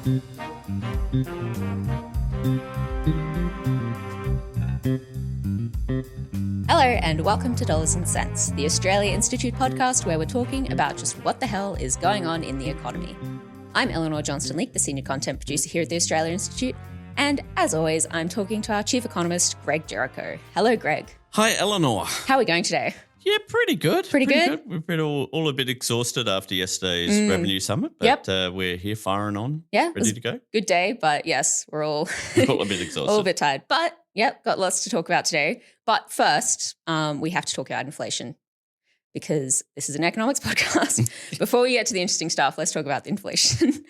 Hello and welcome to Dollars and Cents, the Australia Institute podcast where we're talking about just what the hell is going on in the economy. I'm Elinor Johnston-Leake, the senior content producer here at the Australia Institute, and as always, I'm talking to our chief economist, Greg Jericho. Hello, Greg. Hi, Elinor. How are we going today? Yeah, pretty good. Pretty good? We've been all a bit exhausted after yesterday's revenue summit, but we're here firing on, ready to go. Good day, but yes, we're all a bit exhausted. a little bit tired. But, got lots to talk about today. But first, we have to talk about inflation because this is an economics podcast. Before we get to the interesting stuff, let's talk about the inflation.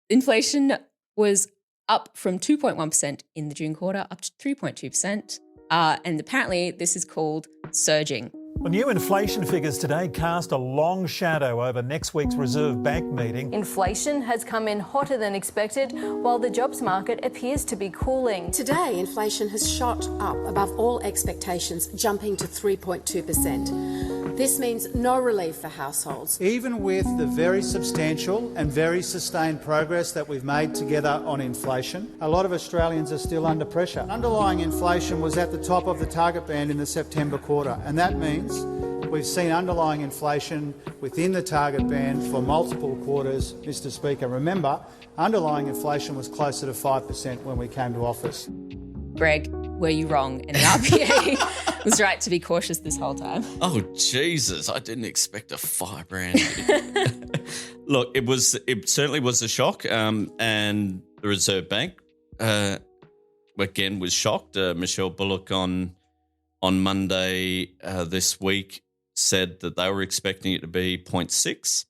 Inflation was up from 2.1% in the June quarter up to 3.2%. And apparently this is called surging. Well, new inflation figures today cast a long shadow over next week's Reserve Bank meeting. Inflation has come in hotter than expected, while the jobs market appears to be cooling. Today, inflation has shot up above all expectations, jumping to 3.2%. This means no relief for households. Even with the very substantial and very sustained progress that we've made together on inflation, a lot of Australians are still under pressure. Underlying inflation was at the top of the target band in the September quarter, and that means we've seen underlying inflation within the target band for multiple quarters, Mr Speaker. Remember, underlying inflation was closer to 5% when we came to office. Greg, were you wrong? And the RBA was right to be cautious this whole time. Oh, Jesus. I didn't expect a firebrand. Look, it certainly was a shock. And the Reserve Bank, again, was shocked. Michelle Bullock on Monday this week said that they were expecting it to be 0.6.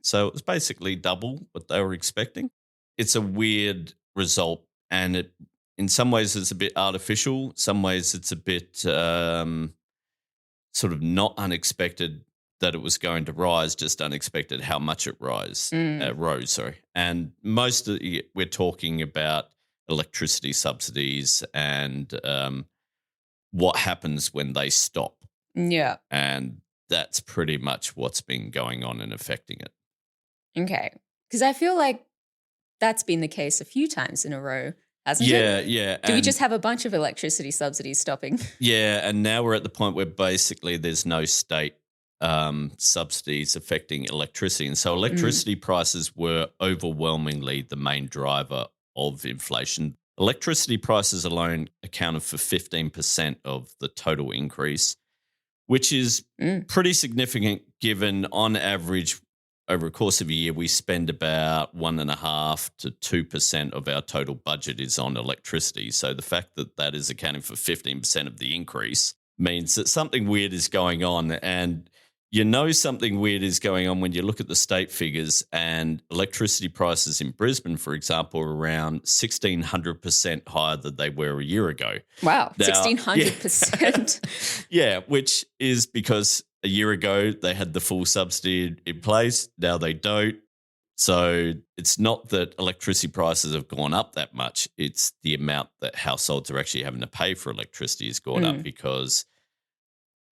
So it was basically double what they were expecting. It's a weird result, and it in some ways it's a bit artificial. Some ways it's a bit sort of not unexpected that it was going to rise, just unexpected how much it rose. And most of we're talking about electricity subsidies and what happens when they stop. Yeah. And that's pretty much what's been going on and affecting it. Okay. Because I feel like that's been the case a few times in a row, hasn't it? Yeah. Do we just have a bunch of electricity subsidies stopping? Yeah, and now we're at the point where basically there's no state subsidies affecting electricity. And so electricity prices were overwhelmingly the main driver of inflation. Electricity prices alone accounted for 15% of the total increase, which is pretty significant given on average over a course of a year we spend about 1.5% to 2% of our total budget is on electricity. So the fact that that is accounting for 15% of the increase means that something weird is going on. And you know something weird is going on when you look at the state figures, and electricity prices in Brisbane, for example, are around 1,600% higher than they were a year ago. Wow, now, 1,600%. Yeah, which is because a year ago they had the full subsidy in place. Now they don't. So it's not that electricity prices have gone up that much. It's the amount that households are actually having to pay for electricity has gone up because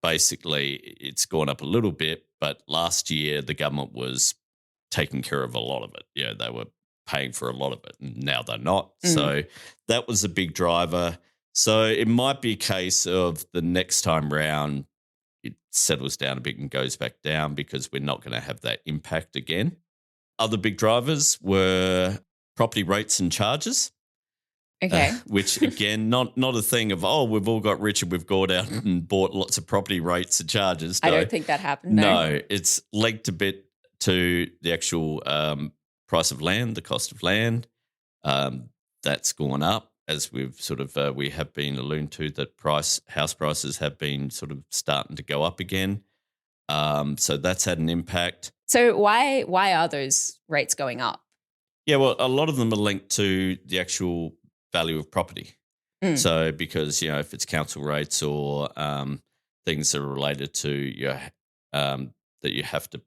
basically it's gone up a little bit, but last year the government was taking care of a lot of it. Yeah, they were paying for a lot of it, and now they're not. So that was a big driver. So it might be a case of the next time round it settles down a bit and goes back down because we're not going to have that impact again. Other big drivers were property rates and charges. Okay. Which, again, not a thing of, we've all got rich and we've gone out and bought lots of property rates and charges. No, I don't think that happened. No, it's linked a bit to the actual price of land, the cost of land. That's gone up as we've we have been alluding to that house prices have been sort of starting to go up again. So that's had an impact. So why are those rates going up? Yeah, well, a lot of them are linked to the actual value of property. So because, if it's council rates or things that are related to your that you have to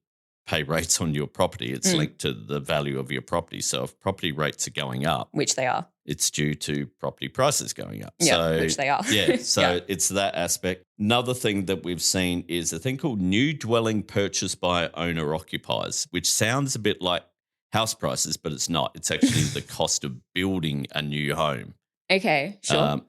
pay rates on your property, it's linked to the value of your property. So if property rates are going up, which they are, it's due to property prices going up. Yeah, so, which they are. Yeah, so it's that aspect. Another thing that we've seen is a thing called new dwelling purchased by owner occupiers, which sounds a bit like house prices, but it's not. It's actually the cost of building a new home. Okay, sure.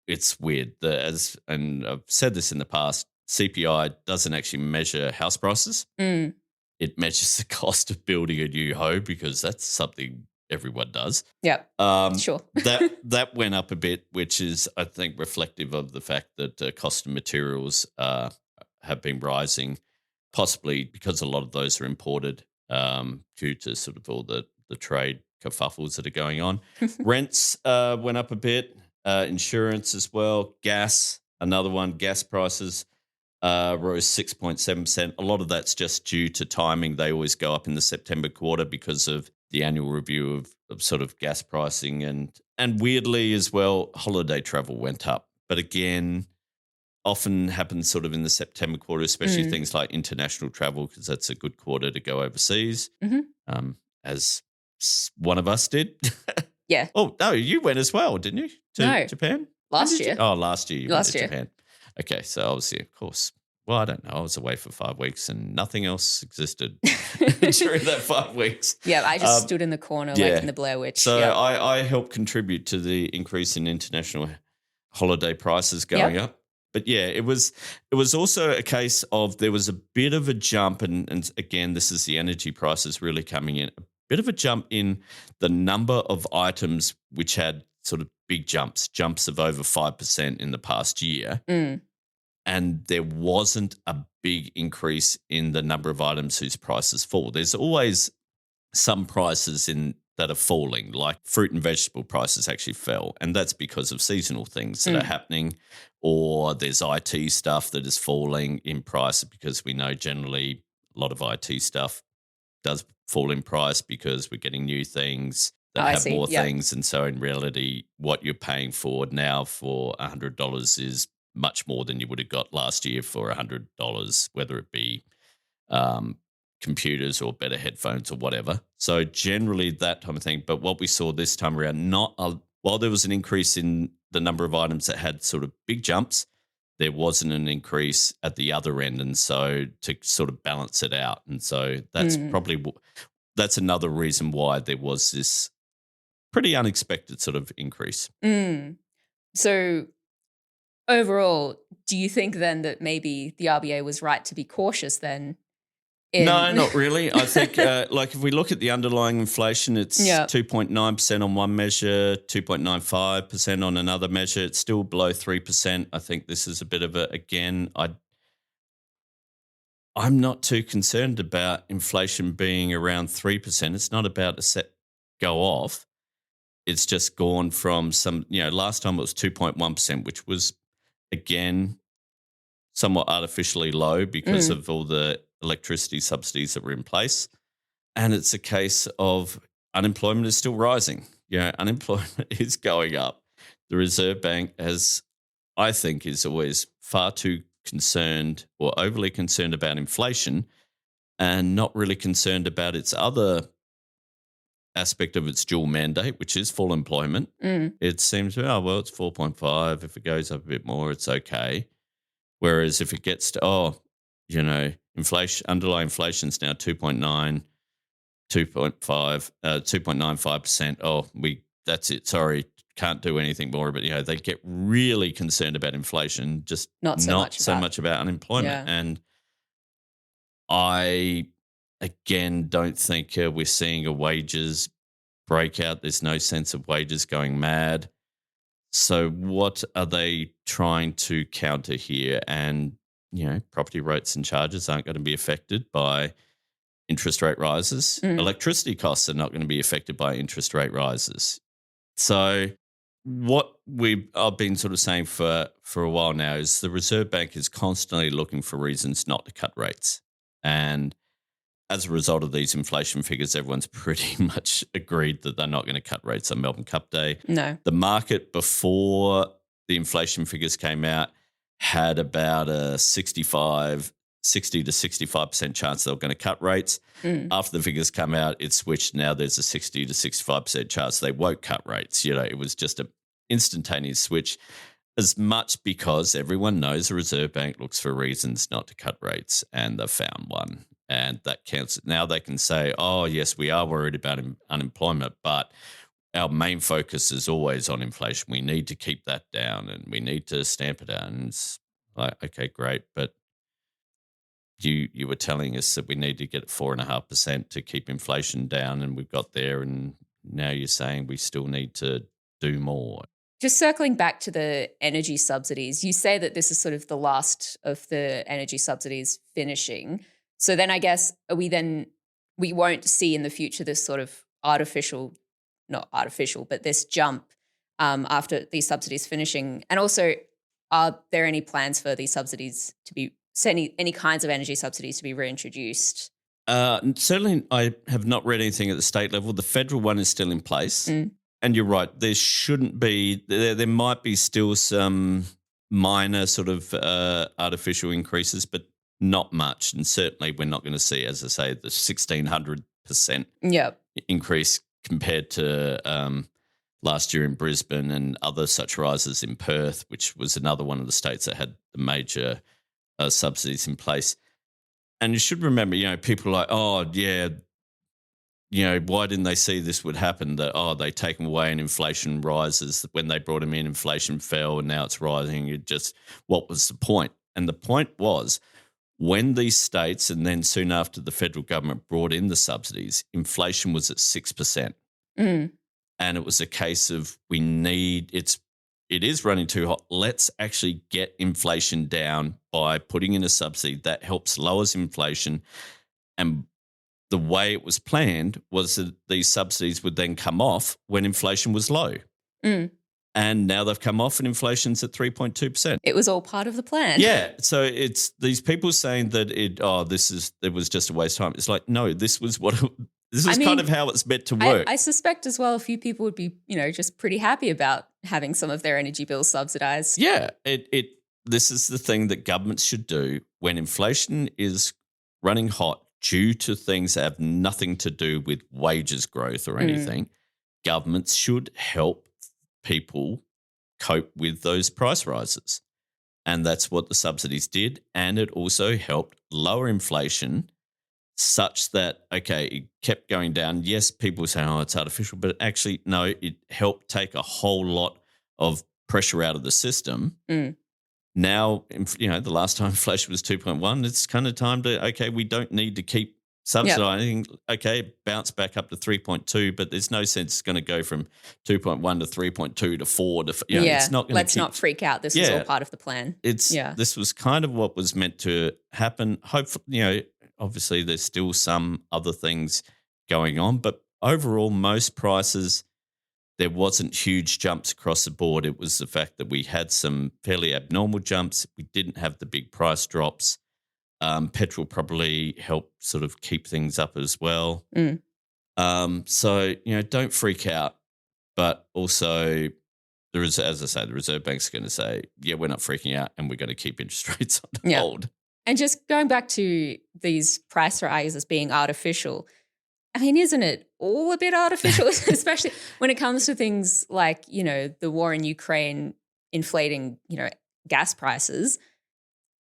It's weird. And I've said this in the past, CPI doesn't actually measure house prices. It measures the cost of building a new home because that's something everyone does. Yeah, sure. that went up a bit, which is, I think, reflective of the fact that cost of materials have been rising, possibly because a lot of those are imported due to sort of all the trade kerfuffles that are going on. Rents went up a bit. Insurance as well. Gas, another one. Gas prices rose 6.7%. A lot of that's just due to timing. They always go up in the September quarter because of the annual review of sort of gas pricing. And weirdly as well, holiday travel went up. But again, often happens sort of in the September quarter, especially things like international travel, because that's a good quarter to go overseas, as one of us did. Yeah. Oh, no, you went as well, didn't you? To Japan? Last year. Last year. You went to Japan. Okay, so obviously, of course. Well, I don't know. I was away for 5 weeks and nothing else existed during that 5 weeks. Yeah, I just stood in the corner like in the Blair Witch. So I helped contribute to the increase in international holiday prices going up. But yeah, it was also a case of there was a bit of a jump, and again, this is the energy prices really coming in, a bit of a jump in the number of items which had sort of big jumps of over 5% in the past year. And there wasn't a big increase in the number of items whose prices fall. There's always some prices that are falling, like fruit and vegetable prices actually fell, and that's because of seasonal things that are happening, or there's IT stuff that is falling in price because we know generally a lot of IT stuff does fall in price because we're getting new things that have more things, and so in reality what you're paying for now for $100 is much more than you would have got last year for $100, whether it be computers or better headphones or whatever. So generally that type of thing. But what we saw this time around, while there was an increase in the number of items that had sort of big jumps, there wasn't an increase at the other end. And so to sort of balance it out. And so that's that's another reason why there was this pretty unexpected sort of increase. So overall, do you think then that maybe the RBA was right to be cautious then? No, not really. I think like if we look at the underlying inflation, it's 2.9% on one measure, 2.95% on another measure. It's still below 3%. I think this is a bit of I'm not too concerned about inflation being around 3%. It's not about a set go off. It's just gone from last time it was 2.1%, which was, again, somewhat artificially low because of all the electricity subsidies that were in place. And it's a case of unemployment is still rising. Unemployment is going up. The Reserve Bank, I think, is always far too concerned or overly concerned about inflation and not really concerned about its other aspect of its dual mandate, which is full employment. It seems, it's 4.5. If it goes up a bit more, it's okay. Whereas if it gets to, inflation, underlying inflation is now 2.9, 2.5, 2.95%. That's it. Sorry, can't do anything more. But they get really concerned about inflation, just not so much about unemployment. Yeah. And I, again, don't think we're seeing a wages breakout. There's no sense of wages going mad. So what are they trying to counter here? And property rates and charges aren't going to be affected by interest rate rises. Electricity costs are not going to be affected by interest rate rises. So what I've been sort of saying for a while now is the Reserve Bank is constantly looking for reasons not to cut rates. And as a result of these inflation figures, everyone's pretty much agreed that they're not going to cut rates on Melbourne Cup Day. No. The market before the inflation figures came out had about a 60 to 65% chance they were going to cut rates. After the figures come out, it switched. Now there's a 60 to 65% chance they won't cut rates. It was just an instantaneous switch, as much because everyone knows the Reserve Bank looks for reasons not to cut rates, and they've found one. and that counts. Now they can say, oh, yes, we are worried about unemployment, but our main focus is always on inflation. We need to keep that down and we need to stamp it out. And it's like, okay, great. But you were telling us that we need to get 4.5% to keep inflation down, and we've got there, and now you're saying we still need to do more. Just circling back to the energy subsidies, you say that this is sort of the last of the energy subsidies finishing. So then I guess we won't see in the future this sort of not artificial, but this jump after these subsidies finishing. And also, are there any plans for these subsidies to be, any kinds of energy subsidies to be reintroduced? Certainly, I have not read anything at the state level. The federal one is still in place. And you're right, there shouldn't be, there might be still some minor sort of artificial increases, but not much. And certainly we're not going to see, as I say, the 1,600% increase compared to last year in Brisbane and other such rises in Perth, which was another one of the states that had the major subsidies in place. And you should remember, people are like, oh, yeah, why didn't they see this would happen? That, they take them away and inflation rises. When they brought them in, inflation fell and now it's rising. What was the point? And the point was, when these states and then soon after the federal government brought in the subsidies, inflation was at 6%. And it was a case of it is running too hot. Let's actually get inflation down by putting in a subsidy that helps lowers inflation. And the way it was planned was that these subsidies would then come off when inflation was low. And now they've come off and inflation's at 3.2%. It was all part of the plan. Yeah. So it's these people saying that it was just a waste of time. It's like, no, this was kind of how it's meant to work. I suspect as well a few people would be, just pretty happy about having some of their energy bills subsidised. Yeah. This is the thing that governments should do when inflation is running hot due to things that have nothing to do with wages growth or anything. Governments should help people cope with those price rises. And that's what the subsidies did. And it also helped lower inflation such that, it kept going down. Yes, people say, it's artificial, but actually, no, it helped take a whole lot of pressure out of the system. Now, the last time inflation was 2.1, it's kind of time to, we don't need to keep subsidising. Bounce back up to 3.2, but there's no sense it's going to go from 2.1 to 3.2 to 4 to, it's not going to let's not freak out. This is all part of the plan. This was kind of what was meant to happen. Hopefully, obviously there's still some other things going on, but overall, most prices, there wasn't huge jumps across the board. It was the fact that we had some fairly abnormal jumps. We didn't have the big price drops. Petrol probably helped sort of keep things up as well. So, don't freak out. But also, as I say, the Reserve Bank's going to say, we're not freaking out and we're going to keep interest rates on hold. And just going back to these price rises being artificial, isn't it all a bit artificial, especially when it comes to things like, the war in Ukraine inflating, gas prices?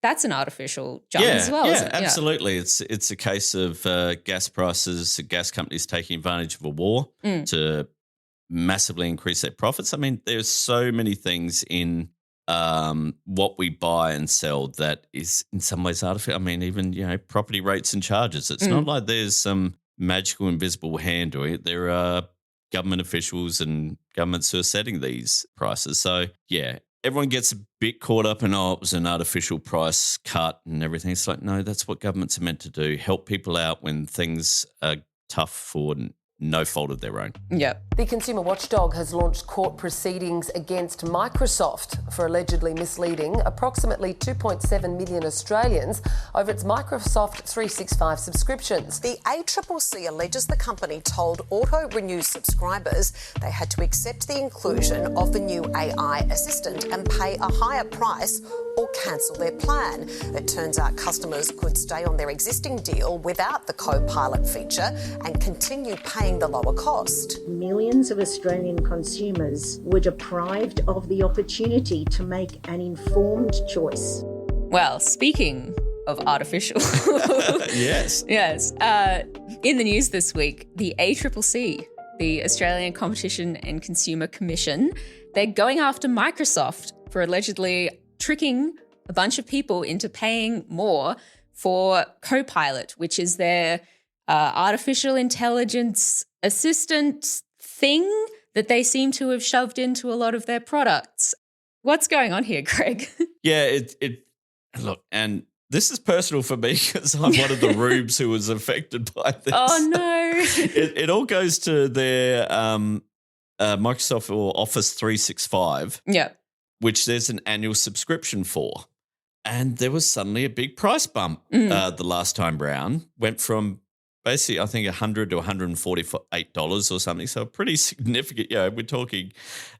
That's an artificial jump as well, isn't it? Absolutely. It's a case of gas prices, gas companies taking advantage of a war to massively increase their profits. There's so many things in what we buy and sell that is in some ways artificial. Even, property rates and charges. It's not like there's some magical invisible hand doing it. There are government officials and governments who are setting these prices. So, everyone gets a bit caught up in, it was an artificial price cut and everything. It's like, no, that's what governments are meant to do, help people out when things are tough for no fault of their own. The consumer watchdog has launched court proceedings against Microsoft for allegedly misleading approximately 2.7 million Australians over its Microsoft 365 subscriptions. The ACCC alleges the company told Auto Renew subscribers they had to accept the inclusion of the new AI assistant and pay a higher price or cancel their plan. It turns out customers could stay on their existing deal without the co-pilot feature and continue paying the lower cost. Millions of Australian consumers were deprived of the opportunity to make an informed choice. Well, speaking of artificial. Yes. Yes. In the news this week, the ACCC, the Australian Competition and Consumer Commission, they're going after Microsoft for allegedly tricking a bunch of people into paying more for Copilot, which is their artificial intelligence assistant thing that they seem to have shoved into a lot of their products. What's going on here, Greg? Yeah, look, and this is personal for me because I'm one of the rubes who was affected by this. Oh, no. It all goes to their Microsoft or Office 365, Yeah. which there's an annual subscription for. And there was suddenly a big price bump the last time round. Went from basically, I think, $100 to $148 or something. So pretty significant. Yeah, we're talking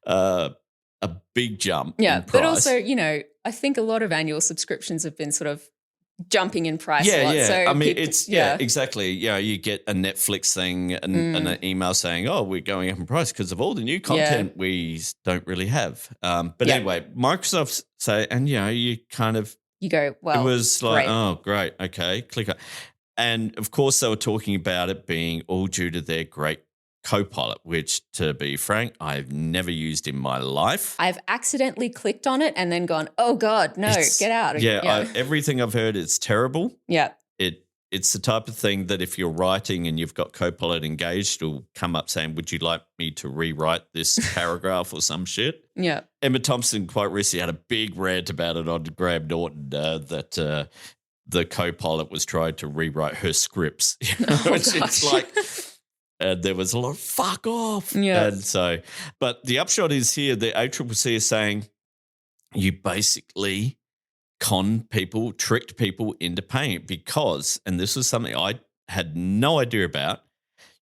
a big jump in price. But also, I think a lot of annual subscriptions have been sort of jumping in price a lot. Yeah. So I mean, exactly. Yeah, you get a Netflix thing and an email saying, oh, we're going up in price because of all the new content we don't really have. But anyway, Microsoft say, and you kind of, you go, well, it was like, great. oh, great. Okay, click on. And of course, they were talking about it being all due to their great Copilot, which, to be frank, I've never used in my life. I've accidentally clicked on it and then gone, oh, God, no, get out. Everything I've heard is terrible. Yeah. It's the type of thing that if you're writing and you've got Copilot engaged, it'll come up saying, would you like me to rewrite this paragraph or some shit? Yeah. Emma Thompson quite recently had a big rant about it on Graham Norton that the Copilot was trying to rewrite her scripts. It's like... And there was a lot of fuck off. Yeah. And so, but the upshot is here, the ACCC is saying you basically tricked people into paying it because, and this was something I had no idea about,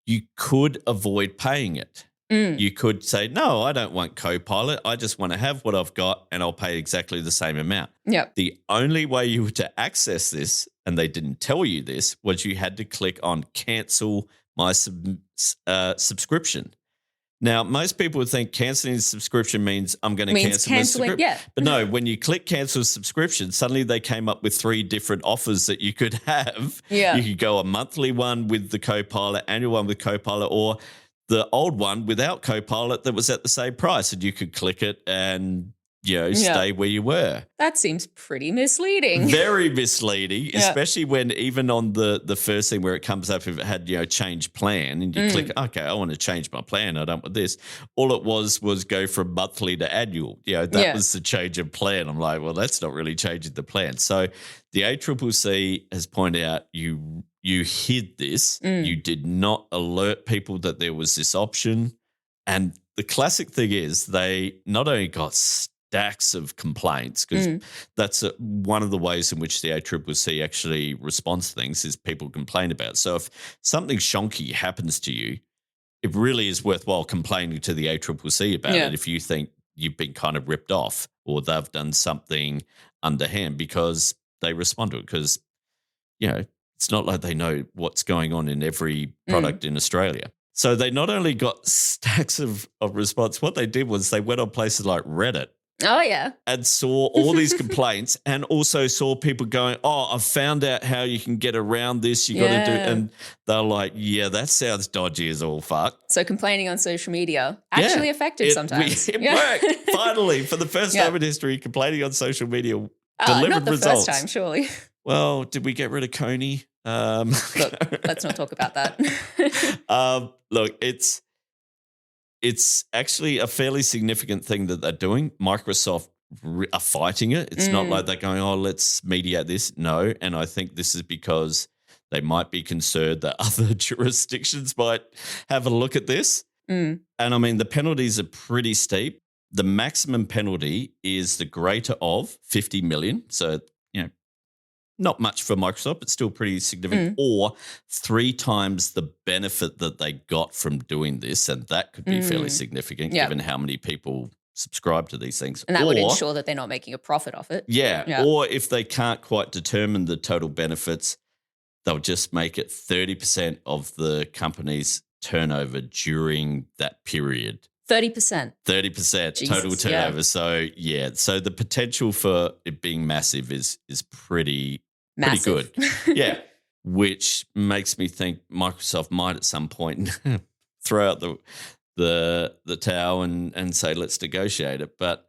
you could avoid paying it. You could say, no, I don't want Copilot. I just want to have what I've got and I'll pay exactly the same amount. Yep. The only way you were to access this, and they didn't tell you this, was you had to click on cancel my subscription. Now, most people would think cancelling the subscription means I'm going to cancel my subscription. Yeah. But no, when you click cancel subscription, suddenly they came up with 3 different offers that you could have. Yeah. You could go a monthly one with the Copilot, annual one with Copilot, or the old one without Copilot that was at the same price, and you could click it and stay where you were. That seems pretty misleading. Very misleading, especially when even on the first thing where it comes up, if it had, change plan and you click, okay, I want to change my plan. I don't want this. All it was go from monthly to annual. That was the change of plan. I'm like, well, that's not really changing the plan. So the ACCC has pointed out you hid this. You did not alert people that there was this option. And the classic thing is they not only got stacks of complaints, because that's one of the ways in which the ACCC actually responds to things is people complain about it. So if something shonky happens to you, it really is worthwhile complaining to the ACCC about it if you think you've been kind of ripped off or they've done something underhand, because they respond to it because, it's not like they know what's going on in every product in Australia. So they not only got stacks of response, what they did was they went on places like Reddit. Oh, yeah. And saw all these complaints and also saw people going, oh, I've found out how you can get around this. You got to do it. And they're like, yeah, that sounds dodgy as all fuck. So complaining on social media actually effective sometimes. It worked. Finally, for the first time in history, complaining on social media delivered not the results. First time, surely. Well, did we get rid of Coney? Look, let's not talk about that. Look, it's actually a fairly significant thing that they're doing. Microsoft are fighting it. It's not like they're going, oh, let's mediate this. No, and I think this is because they might be concerned that other jurisdictions might have a look at this. And I mean, the penalties are pretty steep. The maximum penalty is the greater of 50 million. So, not much for Microsoft, but still pretty significant, or 3 times the benefit that they got from doing this. And that could be fairly significant given how many people subscribe to these things. And that would ensure that they're not making a profit off it. Yeah. Or if they can't quite determine the total benefits, they'll just make it 30% of the company's turnover during that period. 30%. 30% total turnover. So, so the potential for it being massive is pretty massive. Pretty good. Yeah. Which makes me think Microsoft might at some point throw out the towel and say, let's negotiate it. But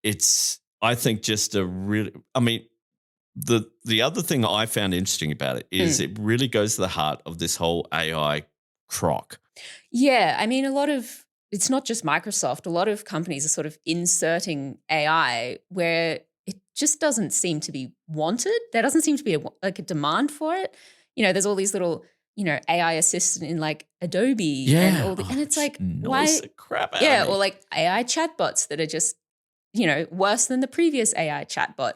it's, I think, just a really, I mean, the other thing I found interesting about it is it really goes to the heart of this whole AI crock. Yeah. I mean, it's not just Microsoft. A lot of companies are sort of inserting AI where it just doesn't seem to be wanted. There doesn't seem to be a demand for it. You know, there's all these little, AI assistant in like Adobe and all and it's like, why? The crap out of me. Or like AI chatbots that are just, worse than the previous AI chatbot.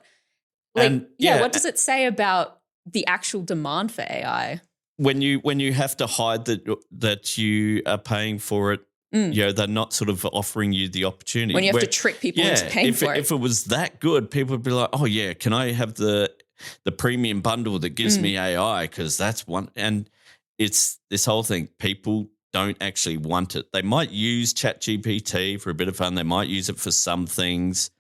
Like, what does it say about the actual demand for AI? When you have to hide that you are paying for it, they're not sort of offering you the opportunity. When you have to trick people into paying for it. If it was that good, people would be like, oh, yeah, can I have the premium bundle that gives me AI? Because that's one. And it's this whole thing. People don't actually want it. They might use ChatGPT for a bit of fun. They might use it for some things.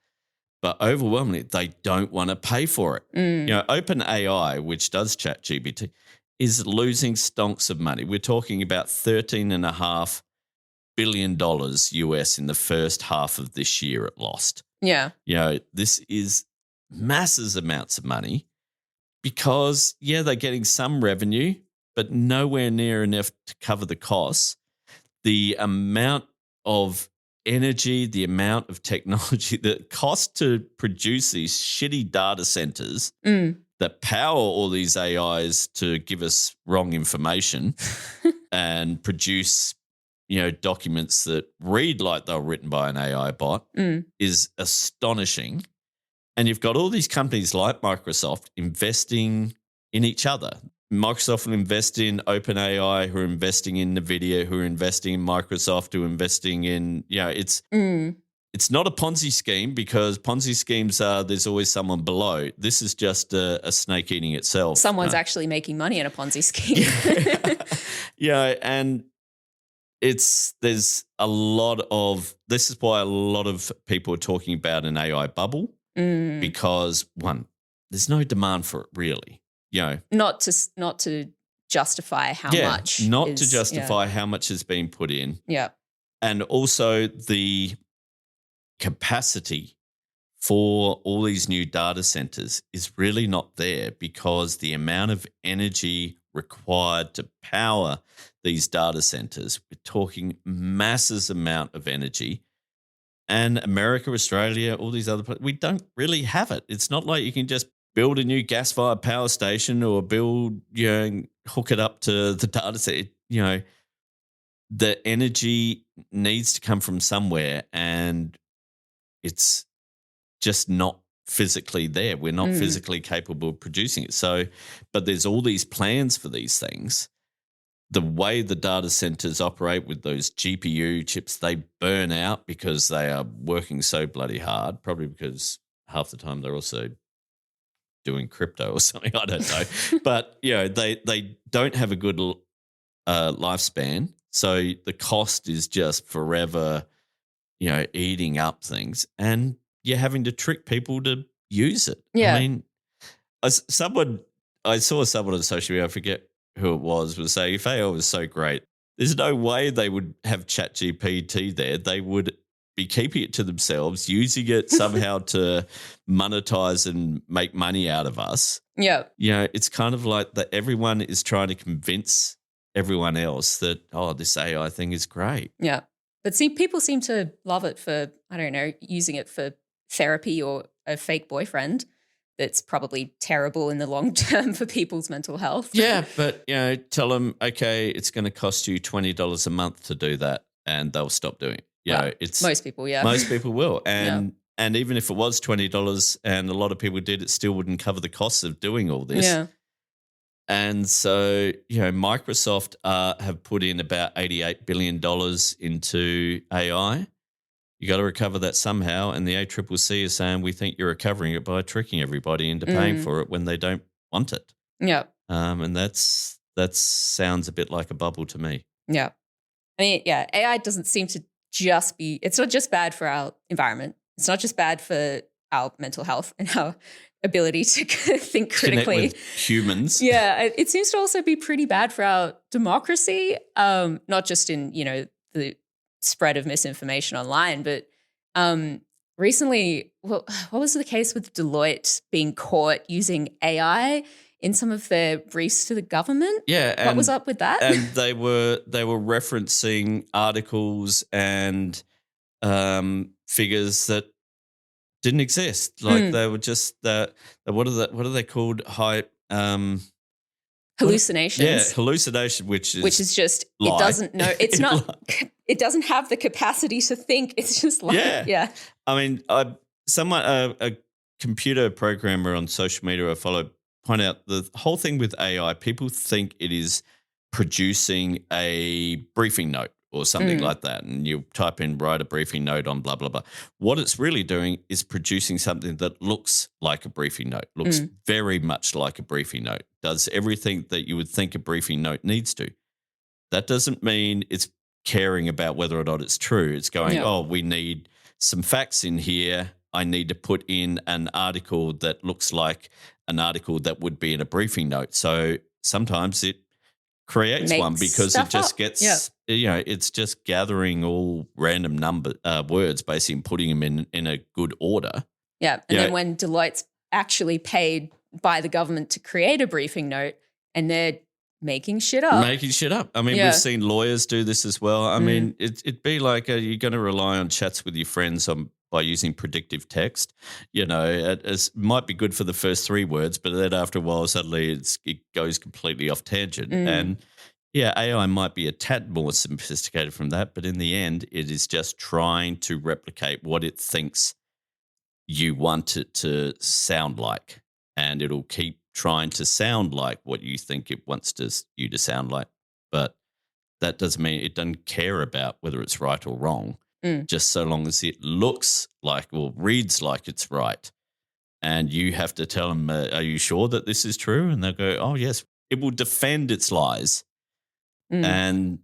But overwhelmingly, they don't want to pay for it. OpenAI, which does ChatGPT, is losing stonks of money. We're talking about $13.5 billion US in the first half of this year it lost. Yeah. This is massive amounts of money because, they're getting some revenue, but nowhere near enough to cover the costs. The amount of energy, the amount of technology, the cost to produce these shitty data centers that power all these AIs to give us wrong information and produce, documents that read like they were written by an AI bot is astonishing. And you've got all these companies like Microsoft investing in each other. Microsoft will invest in OpenAI, who are investing in NVIDIA, who are investing in Microsoft, who are investing in, it's not a Ponzi scheme because Ponzi schemes are there's always someone below. This is just a snake eating itself. Someone's actually making money in a Ponzi scheme. And there's a lot of, this is why a lot of people are talking about an AI bubble because, one, there's no demand for it really. Not to justify how much. Not to justify how much has been put in. Yeah. And also the capacity for all these new data centers is really not there because the amount of energy required to power these data centers, we're talking massive amount of energy. And America, Australia, all these other places, we don't really have it. It's not like you can just build a new gas-fired power station or hook it up to the data set. The energy needs to come from somewhere and it's just not physically there. We're not physically capable of producing it. So, but there's all these plans for these things. The way the data centers operate with those GPU chips, they burn out because they are working so bloody hard, probably because half the time they're also doing crypto or something. I don't know. But, they don't have a good lifespan. So the cost is just forever, eating up things. And you're having to trick people to use it. Yeah. I mean, I saw someone on social media, I forget who it was saying if AI was so great, there's no way they would have ChatGPT there. They would be keeping it to themselves, using it somehow to monetize and make money out of us. Yeah. It's kind of like that everyone is trying to convince everyone else that, this AI thing is great. Yeah. But people seem to love it for, I don't know, using it for therapy or a fake boyfriend that's probably terrible in the long term for people's mental health. Yeah, but, tell them, okay, it's going to cost you $20 a month to do that and they'll stop doing it. Most people, yeah. Most people will. And even if it was $20 and a lot of people did, it still wouldn't cover the costs of doing all this. Yeah. And so, Microsoft have put in about $88 billion into AI. You got to recover that somehow. And the ACCC is saying we think you're recovering it by tricking everybody into paying for it when they don't want it. Yeah. And that sounds a bit like a bubble to me. Yeah. I mean, AI doesn't seem to just be, it's not just bad for our environment. It's not just bad for our mental health and our ability to think critically. Connect with humans. Yeah, it seems to also be pretty bad for our democracy, not just in, the spread of misinformation online, but recently, what was the case with Deloitte being caught using AI in some of their briefs to the government? Yeah. What was up with that? And they were referencing articles and figures that didn't exist. Like they were just what are they called? Hallucinations. Yeah, hallucination, which is just lie. It doesn't know. It's not. It doesn't have the capacity to think. It's just like yeah. I mean, a computer programmer on social media I follow point out the whole thing with AI. People think it is producing a briefing note or something like that, and you type in write a briefing note on blah blah blah. What it's really doing is producing something that looks like a briefing note, looks very much like a briefing note, does everything that you would think a briefing note needs to. That doesn't mean it's caring about whether or not it's true. It's going, oh, we need some facts in here. I need to put in an article that looks like an article that would be in a briefing note. So sometimes it creates one because it just gets, it's just gathering all random words basically and putting them in a good order. Yeah. And then when Deloitte's actually paid by the government to create a briefing note and they're making shit up. I mean, we've seen lawyers do this as well. I mean, it'd be like, you're going to rely on chats with your friends by using predictive text. It might be good for the first 3 words, but then after a while, suddenly it goes completely off tangent. And AI might be a tad more sophisticated from that, but in the end, it is just trying to replicate what it thinks you want it to sound like, and it'll keep trying to sound like what you think it wants you to sound like. But that doesn't mean it doesn't care about whether it's right or wrong, just so long as it looks like or reads like it's right. And you have to tell them, are you sure that this is true? And they'll go, oh, yes. It will defend its lies. And,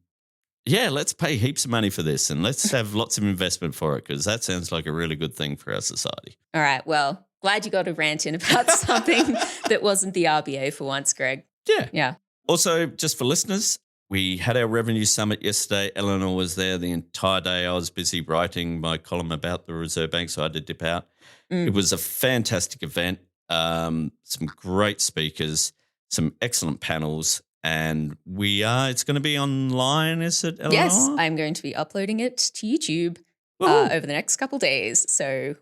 let's pay heaps of money for this and let's have lots of investment for it because that sounds like a really good thing for our society. All right, well, glad you got a rant in about something that wasn't the RBA for once, Greg. Yeah. Also, just for listeners, we had our revenue summit yesterday. Elinor was there the entire day. I was busy writing my column about the Reserve Bank, so I had to dip out. It was a fantastic event, some great speakers, some excellent panels, and it's going to be online, is it, Elinor? Yes, I'm going to be uploading it to YouTube over the next couple days, so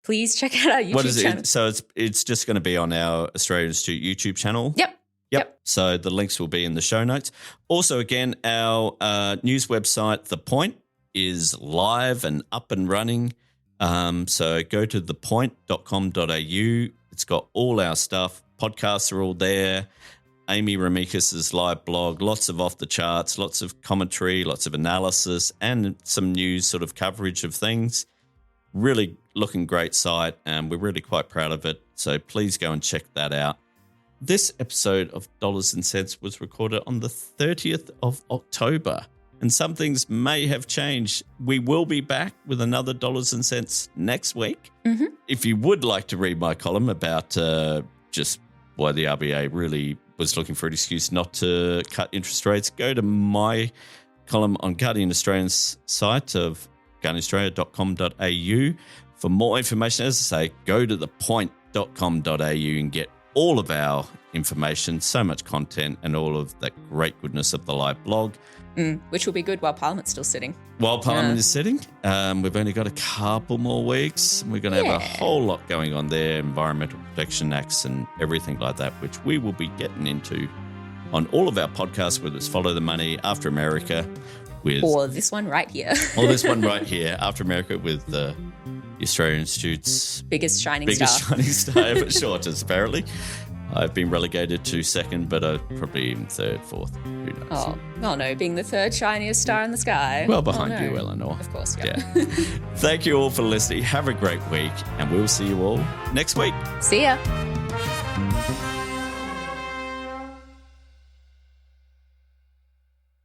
please check out our YouTube channel. So it's just going to be on our Australian Institute YouTube channel? Yep. So the links will be in the show notes. Also, again, our news website, The Point, is live and up and running. So go to thepoint.com.au. It's got all our stuff. Podcasts are all there. Amy Ramikis's live blog, lots of off the charts, lots of commentary, lots of analysis, and some news sort of coverage of things. Really looking great site, and we're really quite proud of it. So please go and check that out. This episode of Dollars and Cents was recorded on the 30th of October, and some things may have changed. We will be back with another Dollars and Cents next week. If you would like to read my column about just why the RBA really was looking for an excuse not to cut interest rates, go to my column on Guardian Australian's site of guardianaustralia.com.au for more information. As I say, go to thepoint.com.au and get all of our information, so much content, and all of that great goodness of the live blog. Which will be good while Parliament's still sitting. While Parliament is sitting, we've only got a couple more weeks. We're going to have a whole lot going on there, Environmental Protection Acts and everything like that, which we will be getting into on all of our podcasts, whether it's Follow the Money, After America, or this one right here. After America with the Australian Institute's biggest shining star ever shortest, apparently. I've been relegated to second, but probably even third, fourth. Who knows? Oh no, being the third shiniest star in the sky. Well, behind you, Elinor. Of course, yeah. Thank you all for listening. Have a great week, and we'll see you all next week. See ya.